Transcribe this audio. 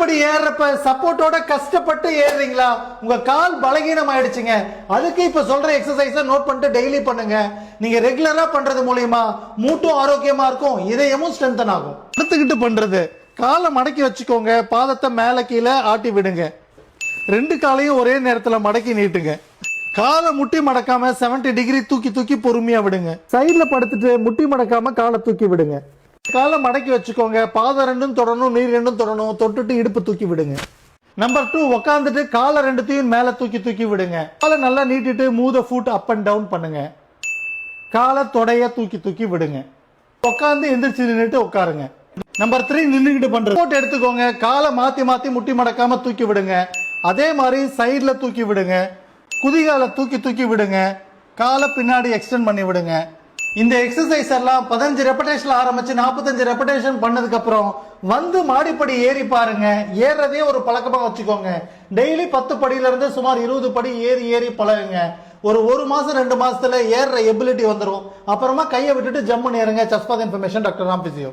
படி ஏறப்ப சப்போர்ட்டோட கஷ்டப்பட்டு ஏறுறீங்களா, உங்க கால் பலகீனம் ஆயிடுச்சுங்க. அதுக்கு இப்ப சொல்ற எக்ஸசைஸ நோட் பண்ணிட்டு டெய்லி பண்ணுங்க. நீங்க ரெகுலரா பண்றது மூலமா மூட்டும் ஆரோக்கியமா இருக்கும், இதயமும் ஸ்ட்ரென்தன் ஆகும். படுத்துக்கிட்டு பண்றது, காலை மடக்கி வச்சுக்கோங்க, பாதத்தை மேல கீழே ஆட்டி விடுங்க. 2 காலையும் ஒரே நேரத்துல மடக்கி நீட்டுங்க. காலை முட்டி மடக்காம 70 டிகிரி தூக்கி தூக்கி பொறுமையா விடுங்க. சைட்ல படுத்துட்டு முட்டி மடக்காம காலை தூக்கி விடுங்க. காலை மடக்கி வச்சுக்கோங்க, பாதம் 2ம் தொடணும், நீர் 2ம் தொடணும், தொட்டுட்டு இடுப்பு தூக்கி விடுங்க. நம்பர் 2, உட்காந்துட்டு காலை 2த்தையும் மேல தூக்கி தூக்கி விடுங்க. காலை நல்லா நீட்டிட்டு move the foot up and down பண்ணுங்க. காலை தொடைய தூக்கி தூக்கி விடுங்க. உட்காந்து எந்திரிச்சு நின்னுட்டு உட்காருங்க. நம்பர் 3, நின்னுகிட்டு பண்றது. சப்போர்ட் எடுத்துக்கோங்க, காலை மாத்தி மாத்தி முட்டி மடக்காம தூக்கி விடுங்க. அதே மாதிரி சைடுல தூக்கி விடுங்க, குதிகால தூக்கி தூக்கி விடுங்க, காலை பின்னாடி எக்ஸ்டெண்ட் பண்ணி விடுங்க. இந்த எக்ஸசைஸ் எல்லாம் 15 ரெப்படேஷன்ல ஆரம்பிச்சு 45 ரெப்படேஷன் பண்ணதுக்கு அப்புறம் வந்து மாடிப்படி ஏறி பாருங்க. ஏறதே ஒரு பழக்கமா வச்சுக்கோங்க. டெய்லி 10 படியில இருந்து சுமார் 20 படி ஏறி ஏறி பழகுங்க. ஒரு மாசம் 2 மாசத்துல ஏறுற எபிலிட்டி வந்துடும். அப்புறமா கையை விட்டுட்டு ஜம்முன்னு ஏறுங்க. Just for information, doctor Ram physio.